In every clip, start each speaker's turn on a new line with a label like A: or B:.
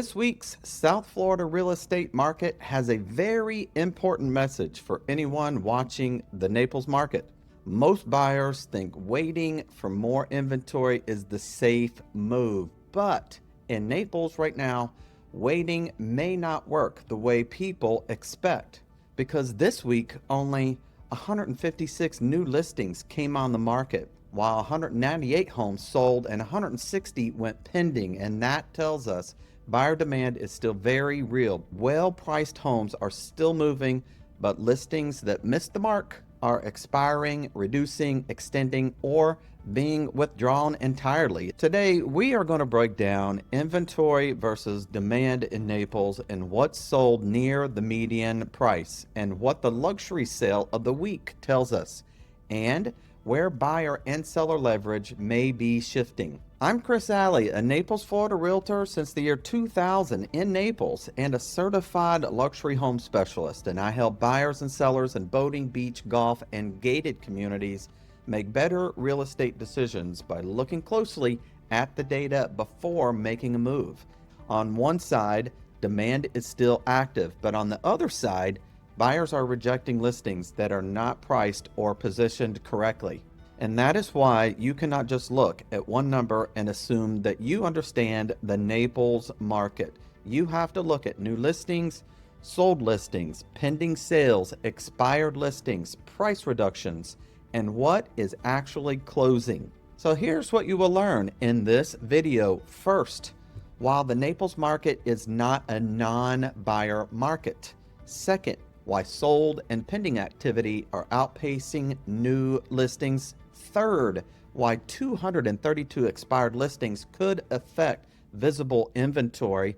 A: This week's South Florida real estate market has a very important message for anyone watching the Naples market. Most buyers think waiting for more inventory is the safe move, but in Naples right now, waiting may not work the way people expect because this week only 156 new listings came on the market, while 198 homes sold and 160 went pending, and that tells us buyer demand is still very real. Well-priced homes are still moving, but listings that missed the mark are expiring, reducing, extending, or being withdrawn entirely. Today, we are going to break down inventory versus demand in Naples and what's sold near the median price and what the luxury sale of the week tells us, and where buyer and seller leverage may be shifting. I'm Chris Alley, a Naples, Florida realtor since the year 2000 in Naples and a certified luxury home specialist, and I help buyers and sellers in boating, beach, golf, and gated communities make better real estate decisions by looking closely at the data before making a move. On one side, demand is still active, but on the other side, buyers are rejecting listings that are not priced or positioned correctly. And that is why you cannot just look at one number and assume that you understand the Naples market. You have to look at new listings, sold listings, pending sales, expired listings, price reductions, and what is actually closing. So here's what you will learn in this video. First, while the Naples market is not a non-buyer market. Second, why sold and pending activity are outpacing new listings. Third, why 232 expired listings could affect visible inventory.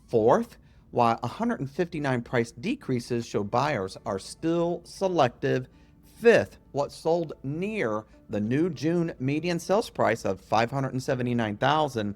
A: Fourth, why 159 price decreases show buyers are still selective. Fifth, what sold near the new June median sales price of $579,000.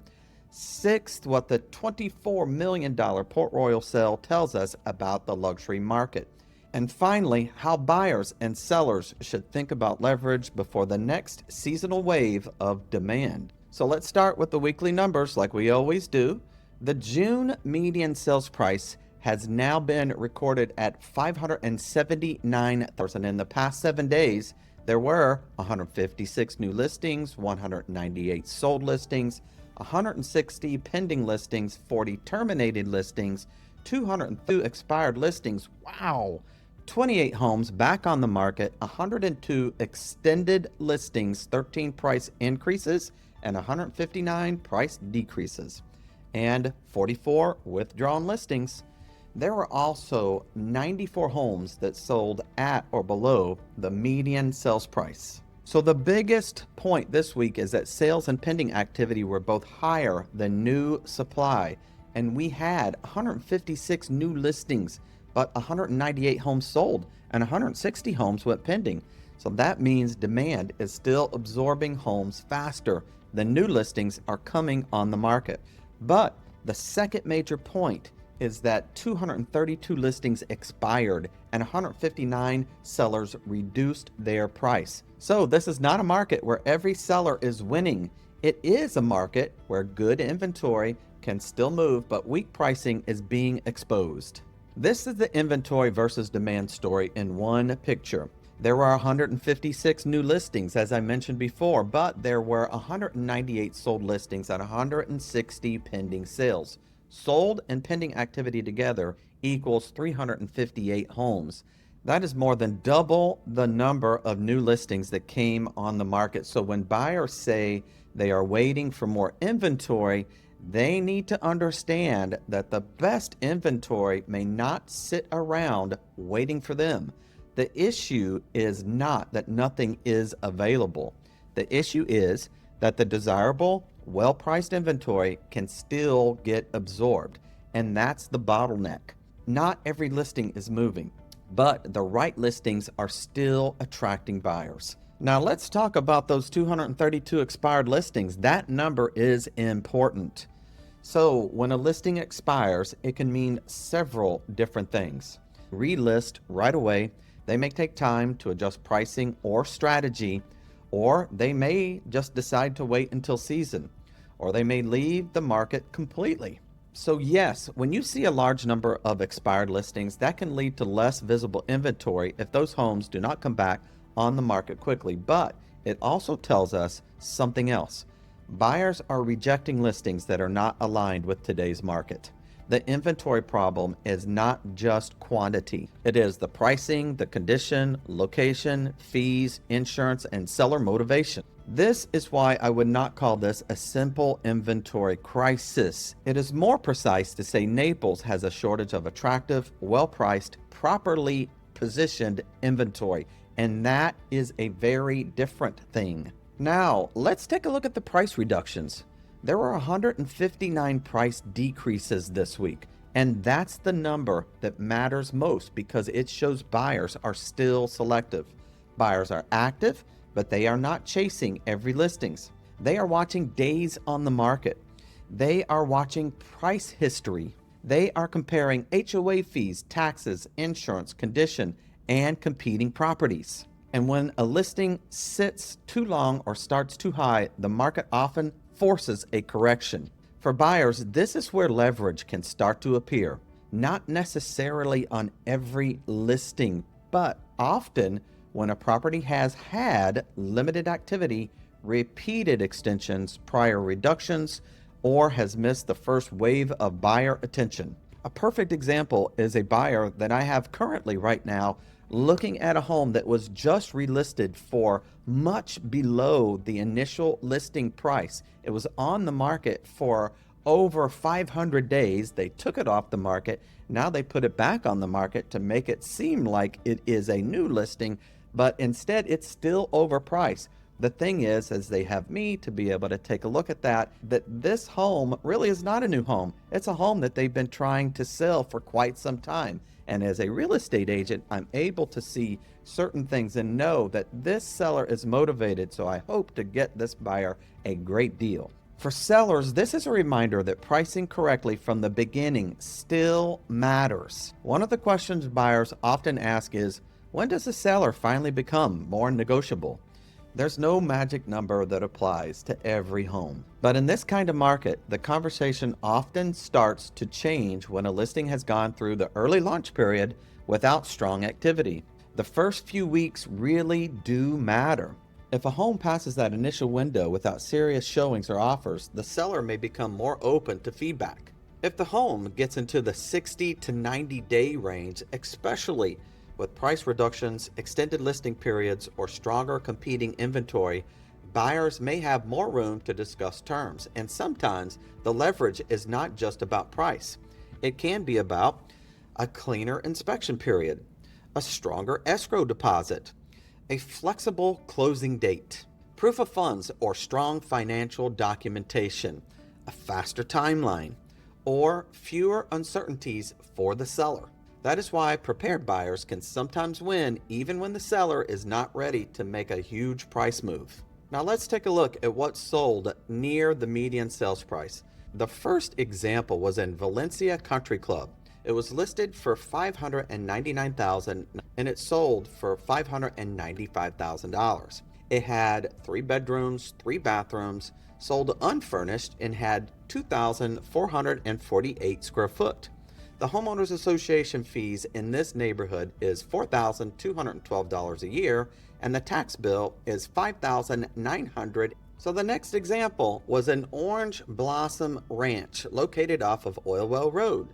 A: Sixth, what the $24 million Port Royal sale tells us about the luxury market. And finally, how buyers and sellers should think about leverage before the next seasonal wave of demand. So let's start with the weekly numbers like we always do. The June median sales price has now been recorded at $579,000. In the past 7 days, there were 156 new listings, 198 sold listings, 160 pending listings, 40 terminated listings, 202 expired listings. Wow! 28 homes back on the market, 102 extended listings, 13 price increases, and 159 price decreases, and 44 withdrawn listings. There were also 94 homes that sold at or below the median sales price. So the biggest point this week is that sales and pending activity were both higher than new supply, and we had 156 new listings, but 198 homes sold and 160 homes went pending. So that means demand is still absorbing homes faster than new listings are coming on the market. But the second major point is that 232 listings expired and 159 sellers reduced their price. So this is not a market where every seller is winning. It is a market where good inventory can still move, but weak pricing is being exposed. This is the inventory versus demand story in one picture. There were 156 new listings, as I mentioned before, but there were 198 sold listings and 160 pending sales. Sold and pending activity together equals 358 homes. That is more than double the number of new listings that came on the market. So when buyers say they are waiting for more inventory, they need to understand that the best inventory may not sit around waiting for them. The issue is not that nothing is available. The issue is that the desirable, well-priced inventory can still get absorbed, and that's the bottleneck. Not every listing is moving, but the right listings are still attracting buyers. Now let's talk about those 232 expired listings. That number is important. So when a listing expires, it can mean several different things. Relist right away. They may take time to adjust pricing or strategy, or they may just decide to wait until season, or they may leave the market completely. So yes, when you see a large number of expired listings, that can lead to less visible inventory if those homes do not come back on the market quickly. But it also tells us something else. Buyers are rejecting listings that are not aligned with today's market. The inventory problem is not just quantity. It is the pricing, the condition, location, fees, insurance, and seller motivation. This is why I would not call this a simple inventory crisis. It is more precise to say Naples has a shortage of attractive, well-priced, properly positioned inventory, and that is a very different thing. Now, let's take a look at the price reductions. There were 159 price decreases this week, and that's the number that matters most because it shows buyers are still selective. Buyers are active, but they are not chasing every listings. They are watching days on the market. They are watching price history. They are comparing HOA fees, taxes, insurance, condition, and competing properties. And when a listing sits too long or starts too high, the market often forces a correction. For buyers, this is where leverage can start to appear. Not necessarily on every listing, but often when a property has had limited activity, repeated extensions, prior reductions, or has missed the first wave of buyer attention. A perfect example is a buyer that I have currently right now looking at a home that was just relisted for much below the initial listing price. It was on the market for over 500 days. They took it off the market. Now they put it back on the market to make it seem like it is a new listing, but instead it's still overpriced. The thing is, as they have me to be able to take a look at that this home really is not a new home. It's a home that they've been trying to sell for quite some time. And as a real estate agent, I'm able to see certain things and know that this seller is motivated, so I hope to get this buyer a great deal. For sellers, this is a reminder that pricing correctly from the beginning still matters. One of the questions buyers often ask is, when does a seller finally become more negotiable? There's no magic number that applies to every home. But in this kind of market, the conversation often starts to change when a listing has gone through the early launch period without strong activity. The first few weeks really do matter. If a home passes that initial window without serious showings or offers, the seller may become more open to feedback. If the home gets into the 60 to 90 day range, especially with price reductions, extended listing periods, or stronger competing inventory, buyers may have more room to discuss terms. And sometimes the leverage is not just about price. It can be about a cleaner inspection period, a stronger escrow deposit, a flexible closing date, proof of funds or strong financial documentation, a faster timeline, or fewer uncertainties for the seller. That is why prepared buyers can sometimes win even when the seller is not ready to make a huge price move. Now let's take a look at what sold near the median sales price. The first example was in Valencia Country Club. It was listed for $599,000 and it sold for $595,000. It had 3 bedrooms, 3 bathrooms, sold unfurnished, and had 2,448 square foot. The homeowners association fees in this neighborhood is $4,212 a year, and the tax bill is $5,900. So the next example was an Orange Blossom Ranch located off of Oil Well Road.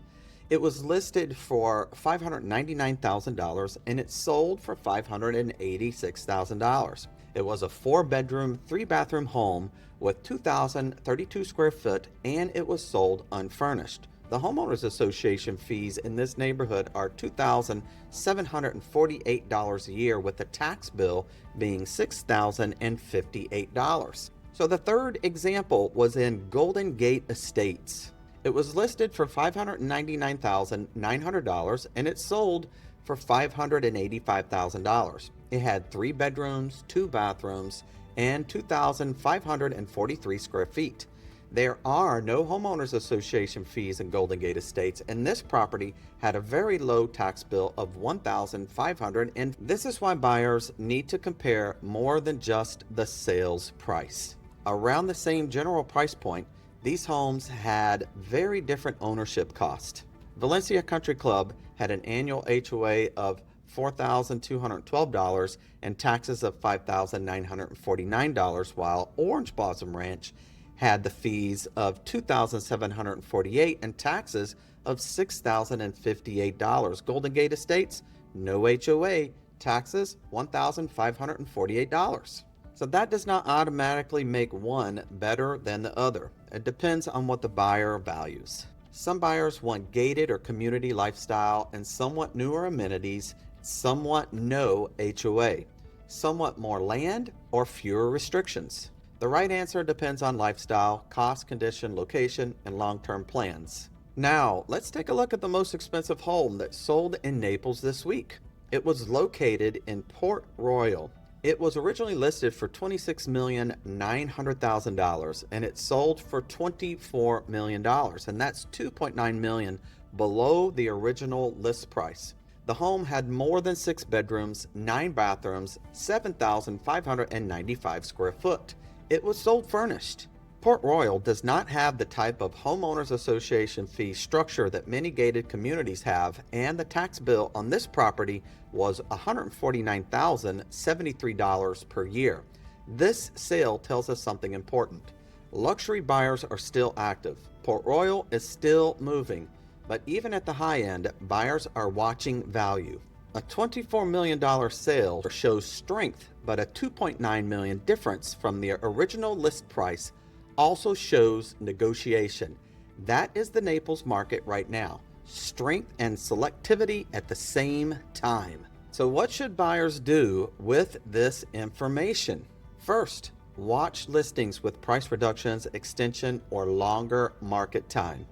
A: It was listed for $599,000 and it sold for $586,000. It was a 4-bedroom, 3-bathroom home with 2,032 square foot, and it was sold unfurnished. The homeowners association fees in this neighborhood are $2,748 a year, with the tax bill being $6,058. So the third example was in Golden Gate Estates. It was listed for $599,900 and it sold for $585,000. It had 3 bedrooms, 2 bathrooms, and 2,543 square feet. There are no homeowners association fees in Golden Gate Estates, and this property had a very low tax bill of $1,500, and this is why buyers need to compare more than just the sales price. Around the same general price point, These homes had very different ownership cost. Valencia Country Club had an annual HOA of $4,212 and taxes of $5,949, while Orange Blossom Ranch had the fees of $2,748 and taxes of $6,058. Golden Gate Estates, no HOA, taxes $1,548. So that does not automatically make one better than the other. It depends on what the buyer values. Some buyers want gated or community lifestyle and somewhat newer amenities, somewhat no HOA, somewhat more land, or fewer restrictions. The right answer depends on lifestyle, cost, condition, location, and long-term plans. Now, let's take a look at the most expensive home that sold in Naples this week. It was located in Port Royal. It was originally listed for $26,900,000 and it sold for $24 million, and that's $2.9 million below the original list price. The home had more than 6 bedrooms, 9 bathrooms, 7,595 square foot. It was sold furnished. Port Royal does not have the type of homeowners association fee structure that many gated communities have, and the tax bill on this property was $149,073 per year. This sale tells us something important. Luxury buyers are still active. Port Royal is still moving, but even at the high end, buyers are watching value. A $24 million sale shows strength, but a $2.9 million difference from the original list price also shows negotiation. That is the Naples market right now. Strength and selectivity at the same time. So what should buyers do with this information? First, watch listings with price reductions, extension, or longer market time.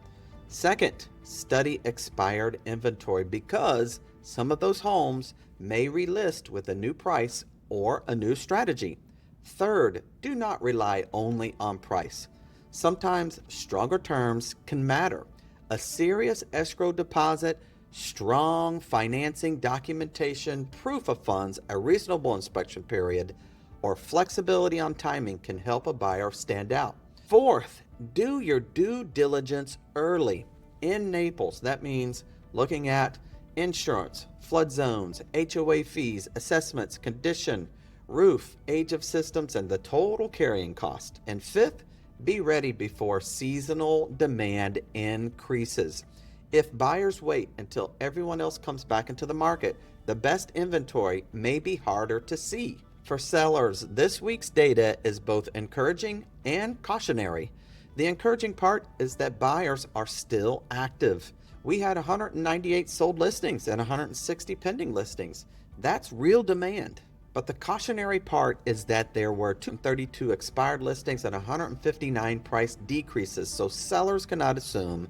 A: Second, study expired inventory because some of those homes may relist with a new price or a new strategy. Third, do not rely only on price. Sometimes stronger terms can matter. A serious escrow deposit, strong financing documentation, proof of funds, a reasonable inspection period, or flexibility on timing can help a buyer stand out. Fourth, do your due diligence early. In Naples, that means looking at insurance, flood zones, HOA fees, assessments, condition, roof, age of systems, and the total carrying cost. And fifth, be ready before seasonal demand increases. If buyers wait until everyone else comes back into the market, the best inventory may be harder to see. For sellers, this week's data is both encouraging and cautionary. The encouraging part is that buyers are still active. We had 198 sold listings and 160 pending listings. That's real demand. But the cautionary part is that there were 232 expired listings and 159 price decreases, so sellers cannot assume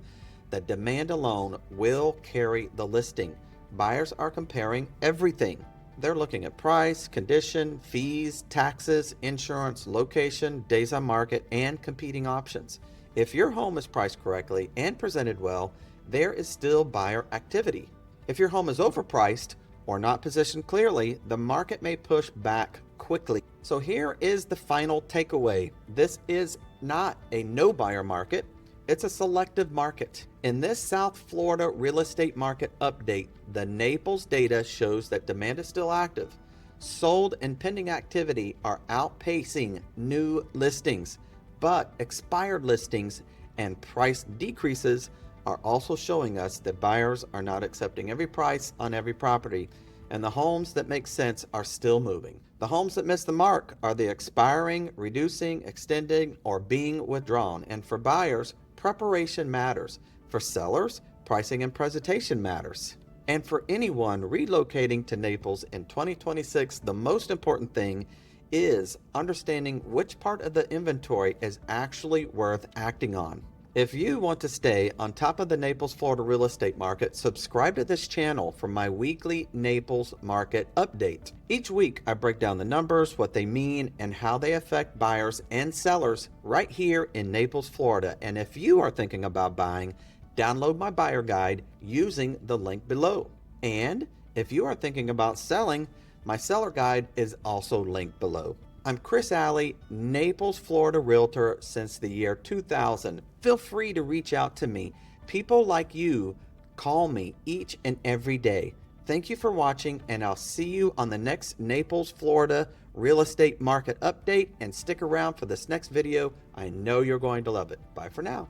A: that demand alone will carry the listing. Buyers are comparing everything. They're looking at price, condition, fees, taxes, insurance, location, days on market, and competing options. If your home is priced correctly and presented well, there is still buyer activity. If your home is overpriced or not positioned clearly, the market may push back quickly. So here is the final takeaway. This is not a no buyer market. It's a selective market. In this South Florida real estate market update, the Naples data shows that demand is still active. Sold and pending activity are outpacing new listings, but expired listings and price decreases are also showing us that buyers are not accepting every price on every property, and the homes that make sense are still moving. The homes that miss the mark are the expiring, reducing, extending, or being withdrawn. And for buyers, preparation matters. For sellers, pricing and presentation matters. And for anyone relocating to Naples in 2026, the most important thing is understanding which part of the inventory is actually worth acting on. If you want to stay on top of the Naples, Florida real estate market, subscribe to this channel for my weekly Naples market update. Each week, I break down the numbers, what they mean, and how they affect buyers and sellers right here in Naples, Florida. And if you are thinking about buying, download my buyer guide using the link below. And if you are thinking about selling, my seller guide is also linked below. I'm Chris Alley, Naples, Florida Realtor since the year 2000. feel free to reach out to me. People like you call me each and every day. Thank you for watching, and I'll see you on the next Naples, Florida real estate market update. And stick around for this next video. I know you're going to love it. Bye for now.